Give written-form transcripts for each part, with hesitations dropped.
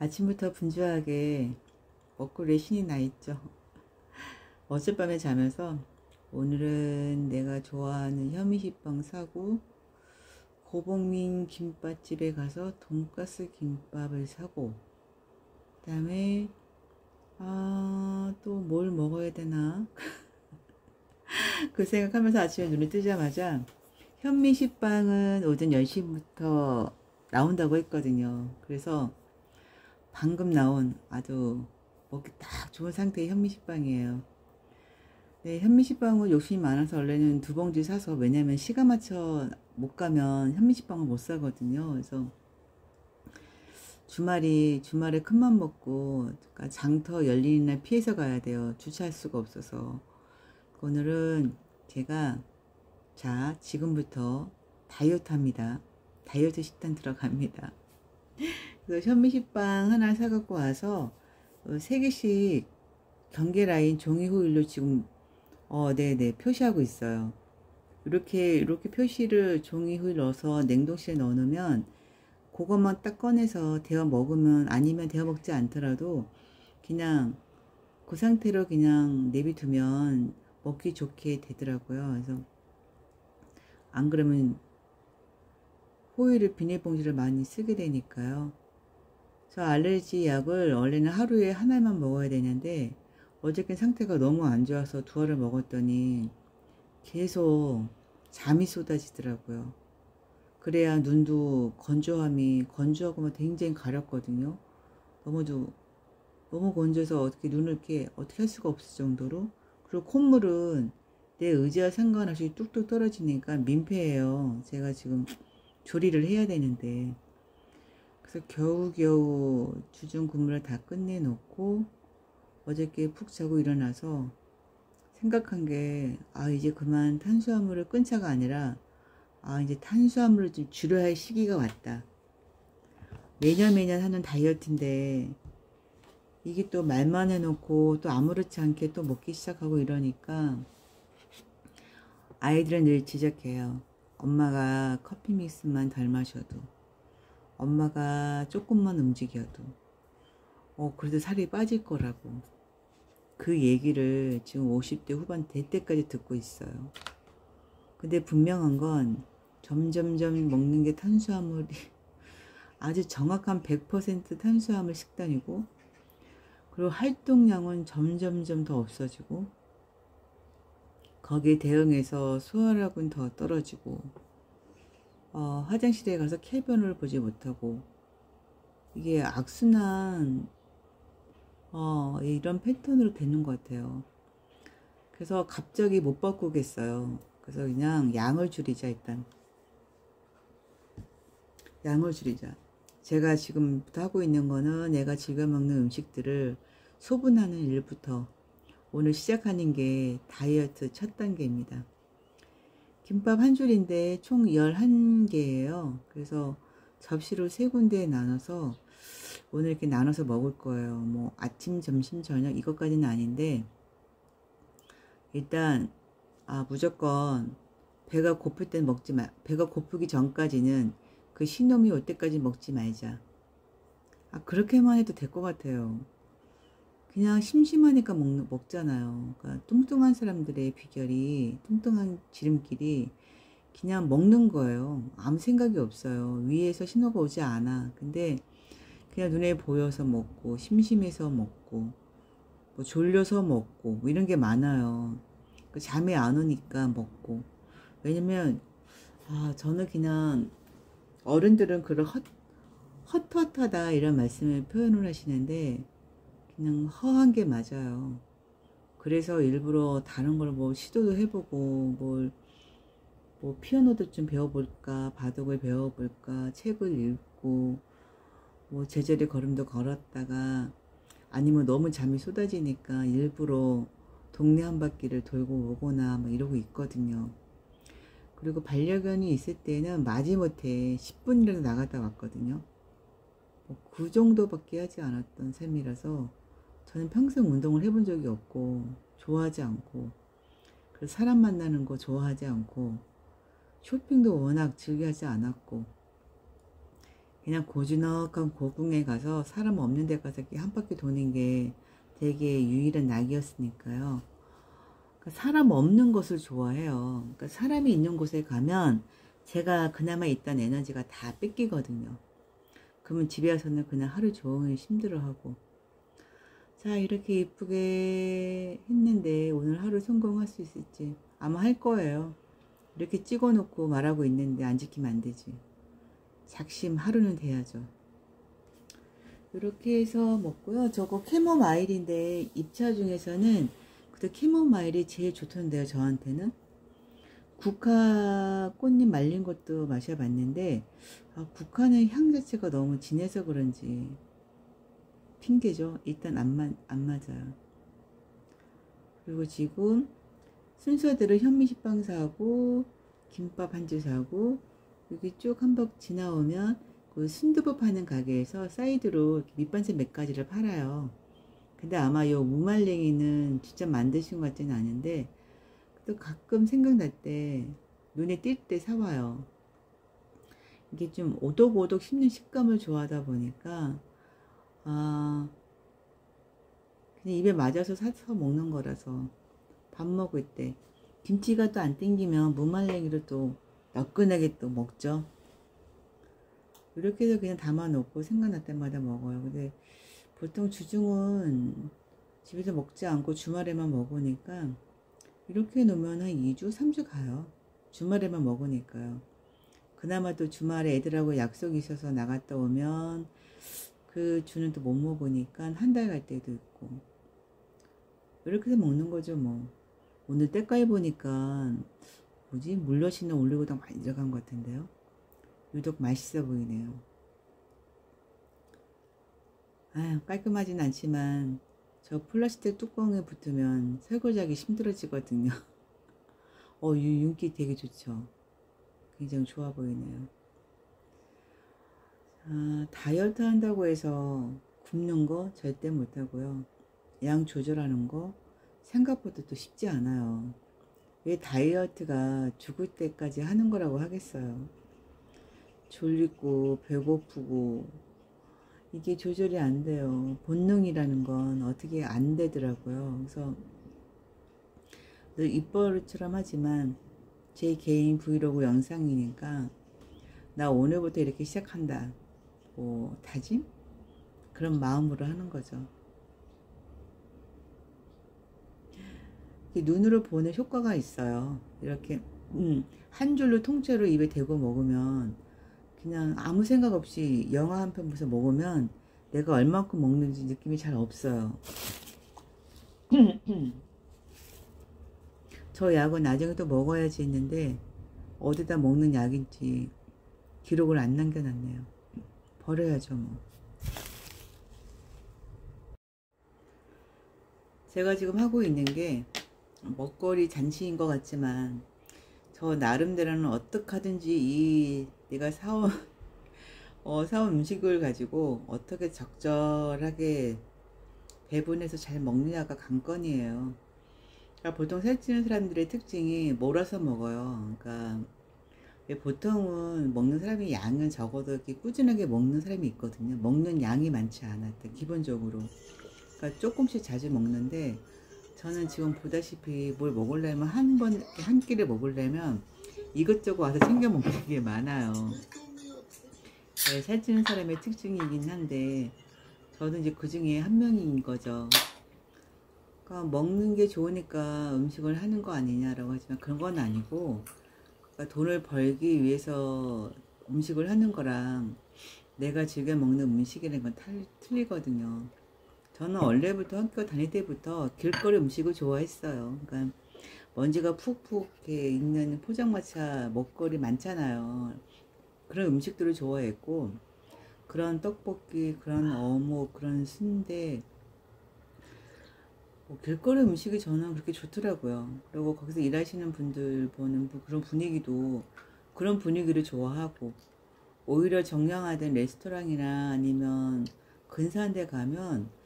아침부터 분주하게 먹거리에 신이 나 있죠. 어젯밤에 자면서 오늘은 내가 좋아하는 현미식빵 사고 고봉민 김밥집에 가서 돈가스 김밥을 사고 그 다음에 또 뭘 먹어야 되나 그 생각하면서 아침에 눈을 뜨자마자 현미식빵은 오전 10시부터 나온다고 했거든요. 그래서 방금 나온 아주 먹기 딱 좋은 상태의 현미식빵이에요. 네, 현미식빵은 욕심이 많아서 원래는 2봉지 사서, 왜냐면 시간 맞춰 못 가면 현미식빵을 못 사거든요. 그래서 주말에 큰맘 먹고, 그러니까 장터 열리는 날 피해서 가야 돼요. 주차할 수가 없어서. 오늘은 제가 지금부터 다이어트 합니다. 다이어트 식단 들어갑니다. 그래서 현미식빵 하나 사갖고 와서 3개씩 경계 라인 종이 호일로 지금 네네 표시하고 있어요. 이렇게 표시를 종이 호일 넣어서 냉동실에 넣어놓으면 그것만 딱 꺼내서 데워 먹으면, 아니면 데워 먹지 않더라도 그냥 그 상태로 그냥 내비두면 먹기 좋게 되더라고요. 그래서 안 그러면 호일을, 비닐봉지를 많이 쓰게 되니까요. 저 알레르기 약을 원래는 하루에 하나만 먹어야 되는데 어저께 상태가 너무 안 좋아서 2알을 먹었더니 계속 잠이 쏟아지더라고요. 그래야 눈도 건조하고 굉장히 가렵거든요. 너무 건조해서 어떻게 눈을 이렇게 어떻게 할 수가 없을 정도로. 그리고 콧물은 내 의지와 상관없이 뚝뚝 떨어지니까 민폐예요. 제가 지금 조리를 해야 되는데. 그래서 겨우겨우 주중 근무를 다 끝내놓고 어저께 푹 자고 일어나서 생각한 게, 이제 그만 탄수화물을 끊자가 아니라 이제 탄수화물을 좀 줄여야 할 시기가 왔다. 매년 하는 다이어트인데 이게 또 말만 해놓고 또 아무렇지 않게 또 먹기 시작하고 이러니까 아이들은 늘 지적해요. 엄마가 커피 믹스만 덜 마셔도, 엄마가 조금만 움직여도 그래도 살이 빠질 거라고. 그 얘기를 지금 50대 후반 될 때까지 듣고 있어요. 근데 분명한 건 점점점 먹는 게 탄수화물이 아주 정확한 100% 탄수화물 식단이고, 그리고 활동량은 점점점 더 없어지고, 거기에 대응해서 소화력은 더 떨어지고, 화장실에 가서 쾌변을 보지 못하고, 이게 악순환 이런 패턴으로 되는 것 같아요. 그래서 갑자기 못 바꾸겠어요. 그래서 그냥 양을 줄이자. 일단 양을 줄이자. 제가 지금부터 하고 있는 거는 내가 즐겨 먹는 음식들을 소분하는 일부터 오늘 시작하는 게 다이어트 첫 단계입니다. 김밥 한 줄인데 총 11개예요. 그래서 접시로 3군데에 나눠서 오늘 이렇게 나눠서 먹을 거예요. 뭐 아침, 점심, 저녁 이것까지는 아닌데, 일단 무조건 배가 고플 땐 먹지 마. 배가 고프기 전까지는, 그 신놈이 올 때까지 먹지 말자. 그렇게만 해도 될 것 같아요. 그냥 심심하니까 먹잖아요. 그러니까 뚱뚱한 사람들의 비결이, 뚱뚱한 지름길이 그냥 먹는 거예요. 아무 생각이 없어요. 위에서 신호가 오지 않아. 근데 그냥 눈에 보여서 먹고, 심심해서 먹고, 뭐 졸려서 먹고, 뭐 이런 게 많아요. 잠이 안 오니까 먹고. 왜냐면 저는 그냥, 어른들은 그런 헛헛하다 이런 말씀을 표현을 하시는데 그냥 허한 게 맞아요. 그래서 일부러 다른 걸 뭐 시도도 해보고, 뭐 피아노도 좀 배워볼까, 바둑을 배워볼까, 책을 읽고, 뭐 제자리 걸음도 걸었다가, 아니면 너무 잠이 쏟아지니까 일부러 동네 한 바퀴를 돌고 오거나 뭐 이러고 있거든요. 그리고 반려견이 있을 때는 마지못해 10분이라도 나갔다 왔거든요. 그 정도밖에 하지 않았던 셈이라서 저는 평생 운동을 해본 적이 없고, 좋아하지 않고, 그래서 사람 만나는 거 좋아하지 않고, 쇼핑도 워낙 즐겨하지 않았고, 그냥 고즈넉한 고궁에 가서 사람 없는 데 가서 이렇게 한 바퀴 도는 게 되게 유일한 낙이었으니까요. 그러니까 사람 없는 곳을 좋아해요. 그러니까 사람이 있는 곳에 가면 제가 그나마 있던 에너지가 다 뺏기거든요. 그러면 집에 와서는 그냥 하루 종일 힘들어하고. 자, 이렇게 이쁘게 했는데 오늘 하루 성공할 수 있을지 아마 할 거예요. 이렇게 찍어놓고 말하고 있는데 안 지키면 안 되지. 작심 하루는 돼야죠. 이렇게 해서 먹고요. 저거 캐모마일인데 잎차 중에서는 그래도 캐모마일이 제일 좋던데요. 저한테는. 국화 꽃잎 말린 것도 마셔봤는데 국화는 향 자체가 너무 진해서 그런지 핑계죠. 일단 안 맞아요. 그리고 지금 순서대로 현미식빵 사고 김밥 한 줄 사고 여기 쭉 한번 지나오면 그 순두부 파는 가게에서 사이드로 밑반찬 몇 가지를 팔아요. 근데 아마 요 무말랭이는 직접 만드신 것 같지는 않은데 또 가끔 생각날 때 눈에 띌 때 사와요. 이게 좀 오독오독 씹는 식감을 좋아하다 보니까 그냥 입에 맞아서 사서 먹는 거라서 밥 먹을 때 김치가 또 안 땡기면 무말랭이로 또 너끈하게 또 먹죠. 이렇게 해서 그냥 담아 놓고 생각날 때마다 먹어요. 근데 보통 주중은 집에서 먹지 않고 주말에만 먹으니까 이렇게 놓으면 한 2주 3주 가요. 주말에만 먹으니까요. 그나마 또 주말에 애들하고 약속이 있어서 나갔다 오면 그 주는 또 못 먹으니까 한 달 갈 때도 있고 이렇게 해서 먹는 거죠. 뭐 오늘 때깔 보니까 뭐지 물엿이나 올리고당 많이 들어간 것 같은데요. 유독 맛있어 보이네요. 아유, 깔끔하진 않지만 저 플라스틱 뚜껑에 붙으면 설거지하기 힘들어지거든요. 윤기 되게 좋죠. 굉장히 좋아 보이네요. 다이어트 한다고 해서 굶는 거 절대 못하고요. 양 조절하는 거 생각보다 또 쉽지 않아요. 왜 다이어트가 죽을 때까지 하는 거라고 하겠어요. 졸리고 배고프고 이게 조절이 안 돼요. 본능이라는 건 어떻게 안 되더라고요. 그래서 늘 입버릇처럼 하지만 제 개인 브이로그 영상이니까 나 오늘부터 이렇게 시작한다. 뭐 다짐? 그런 마음으로 하는 거죠. 눈으로 보는 효과가 있어요. 이렇게 한 줄로 통째로 입에 대고 먹으면 그냥 아무 생각 없이 영화 한 편 보면서 먹으면 내가 얼만큼 먹는지 느낌이 잘 없어요. 저 약은 나중에 또 먹어야지 했는데 어디다 먹는 약인지 기록을 안 남겨놨네요. 버려야죠 뭐. 제가 지금 하고 있는 게 먹거리 잔치인 것 같지만 저 나름대로는 어떻게 하든지 내가 사온 음식을 가지고 어떻게 적절하게 배분해서 잘 먹느냐가 관건이에요. 그러니까 보통 살찌는 사람들의 특징이 몰아서 먹어요. 그러니까 보통은 먹는 사람이 양은 적어도 이렇게 꾸준하게 먹는 사람이 있거든요. 먹는 양이 많지 않았대 기본적으로. 그러니까 조금씩 자주 먹는데 저는 지금 보다시피 뭘 먹으려면 한 끼를 먹으려면 이것저것 와서 챙겨 먹는 게 많아요. 네, 살찌는 사람의 특징이긴 한데 저는 이제 그 중에 한 명인 거죠. 그러니까 먹는 게 좋으니까 음식을 하는 거 아니냐라고 하지만 그런 건 아니고 그러니까 돈을 벌기 위해서 음식을 하는 거랑 내가 즐겨 먹는 음식이라는 건 틀리거든요. 저는 원래부터 학교 다닐 때부터 길거리 음식을 좋아했어요. 그러니까 먼지가 푹푹 이렇게 있는 포장마차 먹거리 많잖아요. 그런 음식들을 좋아했고 그런 떡볶이, 그런 어묵, 그런 순대 길거리 음식이 저는 그렇게 좋더라고요. 그리고 거기서 일하시는 분들 보는 그런 분위기도 그런 분위기를 좋아하고 오히려 정량화된 레스토랑이나 아니면 근사한 데 가면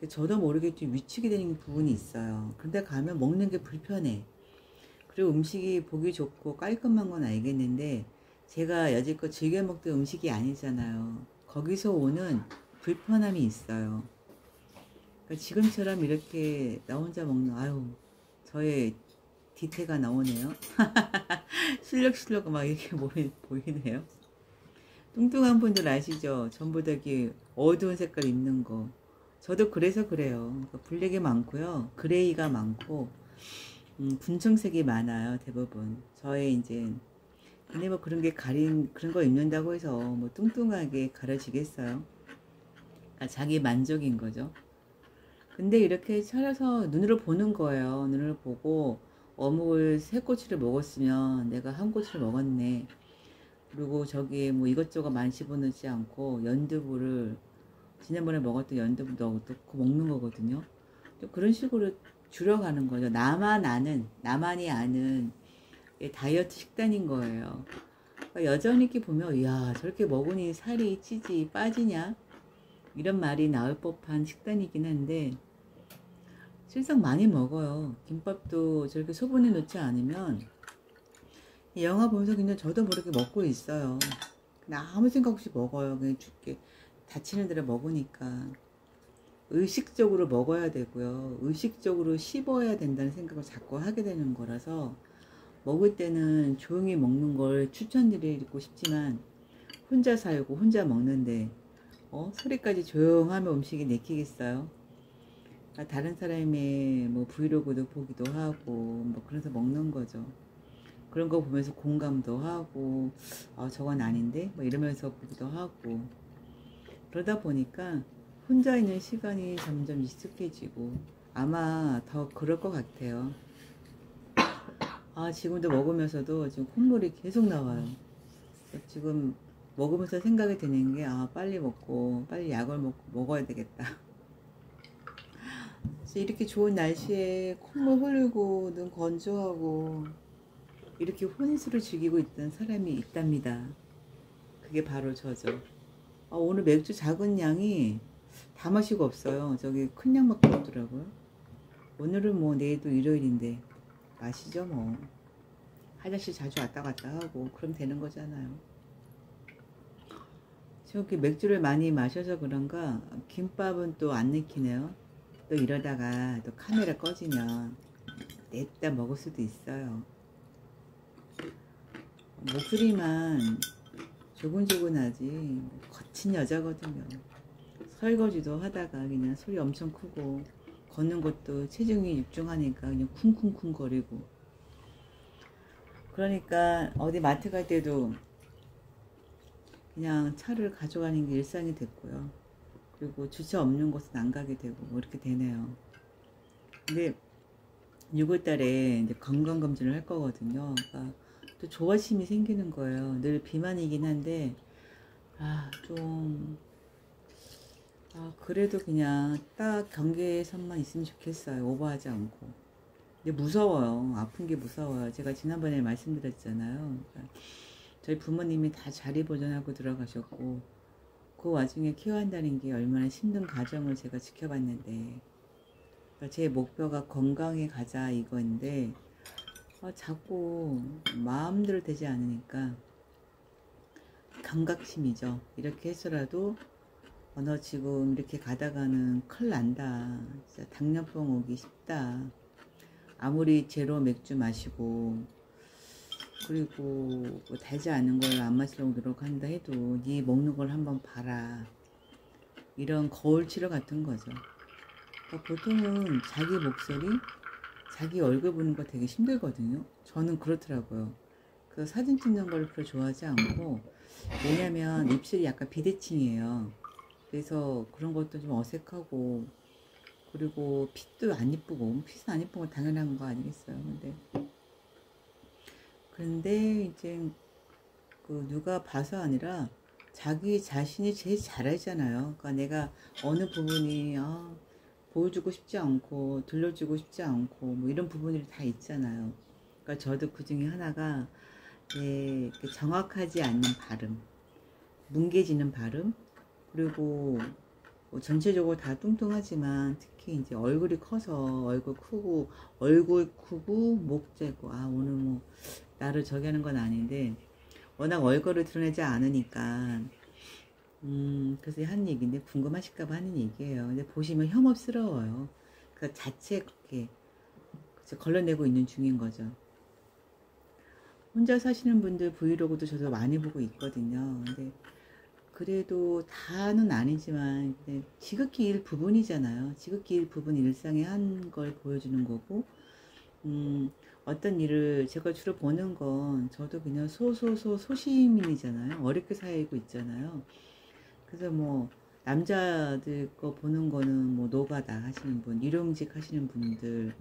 저도 모르게 좀 위축이 되는 부분이 있어요. 그런데 가면 먹는 게 불편해. 그리고 음식이 보기 좋고 깔끔한 건 알겠는데 제가 여지껏 즐겨 먹던 음식이 아니잖아요. 거기서 오는 불편함이 있어요. 그러니까 지금처럼 이렇게 나 혼자 먹는, 아유, 저의 뒤태가 나오네요. 실룩실룩 막 이렇게 보이네요. 뚱뚱한 분들 아시죠? 전부 다 이렇게 어두운 색깔 입는 거. 저도 그래서 그래요. 그러니까 블랙이 많고요. 그레이가 많고, 분청색이 많아요. 대부분. 저의 이제, 근데 뭐 그런 게 그런 거 입는다고 해서 뭐 뚱뚱하게 가려지겠어요? 그러니까 자기 만족인 거죠. 근데 이렇게 차려서 눈으로 보는 거예요. 눈으로 보고, 어묵을 세 꼬치를 먹었으면 내가 한 꼬치를 먹었네. 그리고 저기에 뭐 이것저것 많이 집어넣지 않고 연두부를 지난번에 먹었던 연두부 넣고 먹는 거거든요. 또 그런 식으로 줄여가는 거죠. 나만이 아는 다이어트 식단인 거예요. 그러니까 여전히 이렇게 보면, 이야, 저렇게 먹으니 살이 찌지, 빠지냐? 이런 말이 나올 법한 식단이긴 한데, 실상 많이 먹어요. 김밥도 저렇게 소분해 놓지 않으면, 영화 보면서 그냥 저도 모르게 먹고 있어요. 그냥 아무 생각 없이 먹어요. 그냥 죽게 다치는 대로 먹으니까. 의식적으로 먹어야 되고요. 의식적으로 씹어야 된다는 생각을 자꾸 하게 되는 거라서, 먹을 때는 조용히 먹는 걸 추천드리고 싶지만, 혼자 살고 혼자 먹는데, 소리까지 조용하면 음식이 내키겠어요? 다른 사람의 뭐 브이로그도 보기도 하고, 뭐 그래서 먹는 거죠. 그런 거 보면서 공감도 하고, 저건 아닌데? 뭐 이러면서 보기도 하고. 그러다 보니까 혼자 있는 시간이 점점 익숙해지고, 아마 더 그럴 것 같아요. 지금도 먹으면서도 지금 콧물이 계속 나와요. 지금 먹으면서 생각이 드는 게, 빨리 먹고, 빨리 약을 먹어야 되겠다. 이렇게 좋은 날씨에 콧물 흘리고, 눈 건조하고, 이렇게 혼술을 즐기고 있던 사람이 있답니다. 그게 바로 저죠. 오늘 맥주 작은 양이 다 마시고 없어요. 저기 큰 양밖에 없더라고요. 오늘은 뭐 내일도 일요일인데 마시죠 뭐. 화장실 자주 왔다 갔다 하고 그럼 되는 거잖아요. 저렇게 맥주를 많이 마셔서 그런가 김밥은 또 안 내키네요. 또 이러다가 또 카메라 꺼지면 냅다 먹을 수도 있어요. 목소리만 조근조근하지 거친 여자거든요. 설거지도 하다가 그냥 소리 엄청 크고 걷는 것도 체중이 육중하니까 그냥 쿵쿵쿵 거리고. 그러니까 어디 마트 갈 때도 그냥 차를 가져가는 게 일상이 됐고요. 그리고 주차 없는 곳은 안 가게 되고 뭐 이렇게 되네요. 근데 6월달에 이제 건강검진을 할 거거든요. 그러니까 또 조바심이 생기는 거예요. 늘 비만이긴 한데 그래도 그냥 딱 경계선만 있으면 좋겠어요. 오버하지 않고. 근데 무서워요. 아픈 게 무서워요. 제가 지난번에 말씀드렸잖아요. 그러니까 저희 부모님이 다 자리보존하고 들어가셨고 그 와중에 케어한다는 게 얼마나 힘든 과정을 제가 지켜봤는데, 그러니까 제 목표가 건강에 가자 이거인데 자꾸 마음대로 되지 않으니까 감각심이죠. 이렇게 해서라도 너 지금 이렇게 가다가는 큰일 난다. 진짜 당뇨병 오기 쉽다. 아무리 제로 맥주 마시고 그리고 뭐 달지 않은 걸 안 마시려고 노력한다 해도 네 먹는 걸 한번 봐라. 이런 거울 치료 같은 거죠. 그러니까 보통은 자기 목소리, 자기 얼굴 보는 거 되게 힘들거든요. 저는 그렇더라고요. 그래서 사진 찍는 걸 별로 좋아하지 않고, 왜냐면 입술이 약간 비대칭이에요. 그래서 그런 것도 좀 어색하고, 그리고 핏도 안 이쁘고, 핏은 안 이쁜 건 당연한 거 아니겠어요. 근데 이제 그 누가 봐서 아니라 자기 자신이 제일 잘 알잖아요. 그러니까 내가 어느 부분이 보여주고 싶지 않고 들려주고 싶지 않고 뭐 이런 부분들이 다 있잖아요. 그러니까 저도 그 중에 하나가 정확하지 않는 발음, 뭉개지는 발음, 그리고 뭐 전체적으로 다 뚱뚱하지만 특히 이제 얼굴이 커서 얼굴 크고 목 재고 오늘 뭐 나를 저기 하는 건 아닌데 워낙 얼굴을 드러내지 않으니까 그래서 하는 얘기인데 궁금하실까봐 하는 얘기예요. 근데 보시면 혐오스러워요. 그 자체 그렇게 걸러내고 있는 중인 거죠. 혼자 사시는 분들 브이로그도 저도 많이 보고 있거든요. 근데 그래도 다는 아니지만 지극히 일부분이잖아요. 지극히 일부분 일상의 한 걸 보여주는 거고 어떤 일을 제가 주로 보는 건 저도 그냥 소시민이잖아요. 어렵게 살고 있잖아요. 그래서 뭐 남자들 거 보는 거는 뭐 노가다 하시는 분, 일용직 하시는 분들,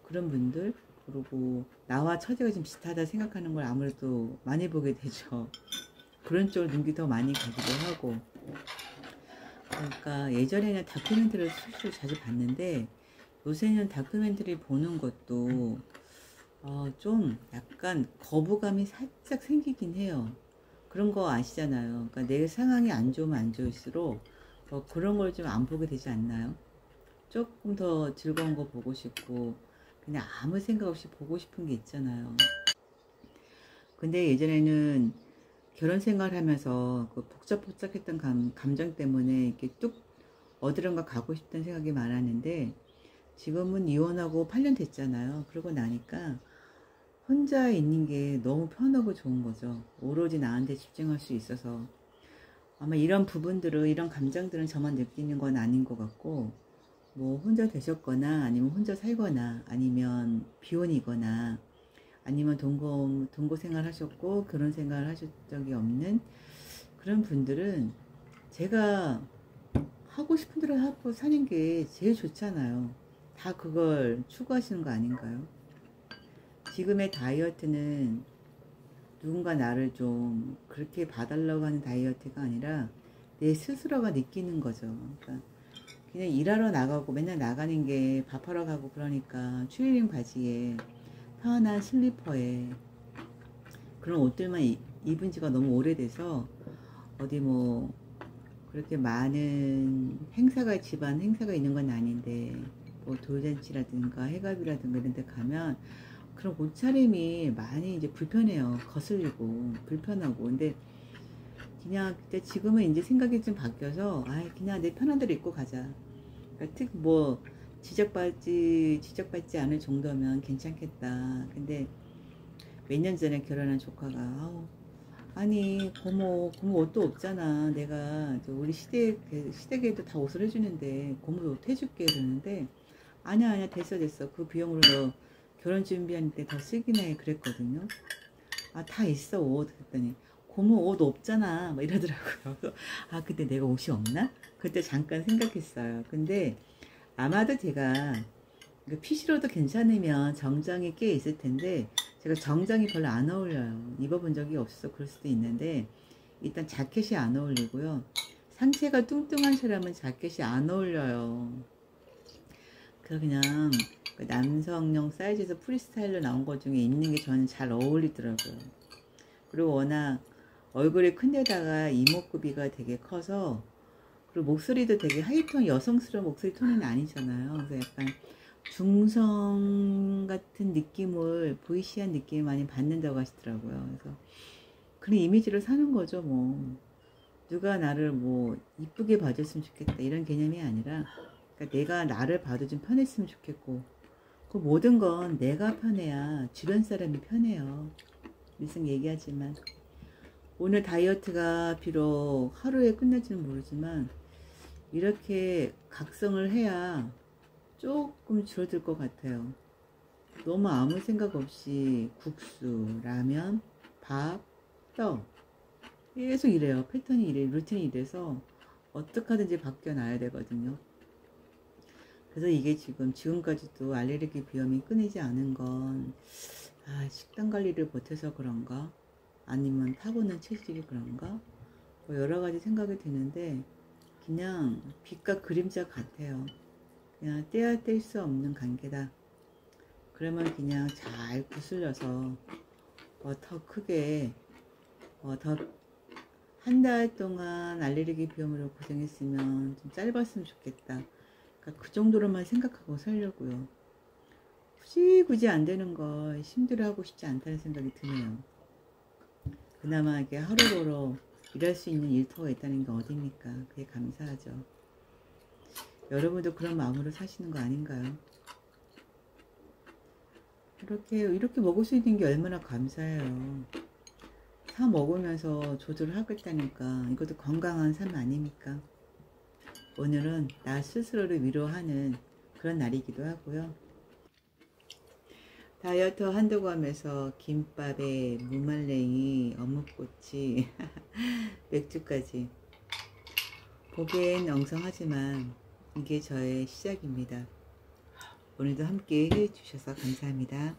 그런 분들, 그리고 나와 처지가 좀 비슷하다 생각하는 걸 아무래도 많이 보게 되죠. 그런 쪽으로 눈이 더 많이 가기도 하고. 그러니까 예전에는 다큐멘터리를 실제로 자주 봤는데 요새는 다큐멘터리 보는 것도 좀 약간 거부감이 살짝 생기긴 해요. 그런 거 아시잖아요. 그러니까 내 상황이 안 좋으면 안 좋을수록 그런 걸 좀 안 보게 되지 않나요? 조금 더 즐거운 거 보고 싶고 그냥 아무 생각 없이 보고 싶은 게 있잖아요. 근데 예전에는 결혼 생활하면서 그 복잡복잡했던 감정 때문에 이렇게 뚝 어디론가 가고 싶다는 생각이 많았는데 지금은 이혼하고 8년 됐잖아요. 그러고 나니까 혼자 있는 게 너무 편하고 좋은 거죠. 오로지 나한테 집중할 수 있어서. 아마 이런 부분들은, 이런 감정들은 저만 느끼는 건 아닌 것 같고, 뭐 혼자 되셨거나 아니면 혼자 살거나 아니면 비혼이거나 아니면 동거 생활 하셨고 결혼 생활 하실 적이 없는 그런 분들은 제가 하고 싶은 대로 하고 사는 게 제일 좋잖아요. 다 그걸 추구하시는 거 아닌가요? 지금의 다이어트는 누군가 나를 좀 그렇게 봐달라고 하는 다이어트가 아니라 내 스스로가 느끼는 거죠. 그러니까 그냥 일하러 나가고 맨날 나가는 게 밥하러 가고 그러니까 추리닝 바지에 편한 슬리퍼에 그런 옷들만 입은 지가 너무 오래돼서 어디 뭐 그렇게 많은 행사가 집안 행사가 있는 건 아닌데 뭐 돌잔치라든가 해갑이라든가 이런 데 가면 그런 옷차림이 많이 이제 불편해요. 거슬리고 불편하고. 근데 그냥 그때 지금은 이제 생각이 좀 바뀌어서 그냥 내 편한 대로 입고 가자. 그러니까 특 뭐 지적받지 않을 정도면 괜찮겠다. 근데 몇 년 전에 결혼한 조카가 아니 고모 옷도 없잖아. 내가 우리 시댁에도 다 옷을 해주는데 고모 옷 해줄게 그러는데 아니야 됐어 그 비용으로 너 결혼 준비할 때 더 쓰기나 해 그랬거든요. 다 있어 옷 그랬더니 고모 옷 없잖아 막 이러더라고요. 근데 내가 옷이 없나? 그때 잠깐 생각했어요. 근데 아마도 제가 PC로도 괜찮으면 정장이 꽤 있을 텐데 제가 정장이 별로 안 어울려요. 입어본 적이 없어서 그럴 수도 있는데 일단 자켓이 안 어울리고요. 상체가 뚱뚱한 사람은 자켓이 안 어울려요. 그래서 그냥 남성용 사이즈에서 프리스타일로 나온 것 중에 입는 게 저는 잘 어울리더라고요. 그리고 워낙 얼굴이 큰 데다가 이목구비가 되게 커서 그리고 목소리도 되게 하이톤 여성스러운 목소리 톤은 아니잖아요. 그래서 약간 중성 같은 느낌을 보이시한 느낌을 많이 받는다고 하시더라고요. 그래서 그런 이미지를 사는 거죠. 뭐 누가 나를 뭐 이쁘게 봐줬으면 좋겠다 이런 개념이 아니라 그러니까 내가 나를 봐도 좀 편했으면 좋겠고 그 모든 건 내가 편해야 주변 사람이 편해요. 늘상 얘기하지만 오늘 다이어트가 비록 하루에 끝날지는 모르지만 이렇게 각성을 해야 조금 줄어들 것 같아요. 너무 아무 생각 없이 국수, 라면, 밥, 떡 계속 이래요. 패턴이 이래, 루틴이 이래서 어떻게 하든지 바뀌어놔야 되거든요. 그래서 이게 지금까지도 알레르기 비염이 끊이지 않은 건 식단 관리를 못해서 그런가? 아니면 타고난 체질이 그런가? 뭐 여러 가지 생각이 드는데 그냥 빛과 그림자 같아요. 그냥 떼야 뗄 수 없는 관계다. 그러면 그냥 잘 구슬려서 더 크게 더 한 달 동안 알레르기 비염으로 고생했으면 좀 짧았으면 좋겠다. 그러니까 그 정도로만 생각하고 살려고요. 굳이 안 되는 걸 힘들어하고 싶지 않다는 생각이 드네요. 그나마 이게 하루로 일할 수 있는 일터가 있다는 게 어딥니까? 그게 감사하죠. 여러분도 그런 마음으로 사시는 거 아닌가요? 이렇게 먹을 수 있는 게 얼마나 감사해요. 사 먹으면서 조절하겠다니까 이것도 건강한 삶 아닙니까? 오늘은 나 스스로를 위로하는 그런 날이기도 하고요. 다이어트 한다고 하면서 김밥에 무말랭이, 어묵꼬치, 맥주까지. 보기엔 엉성하지만 이게 저의 시작입니다. 오늘도 함께 해주셔서 감사합니다.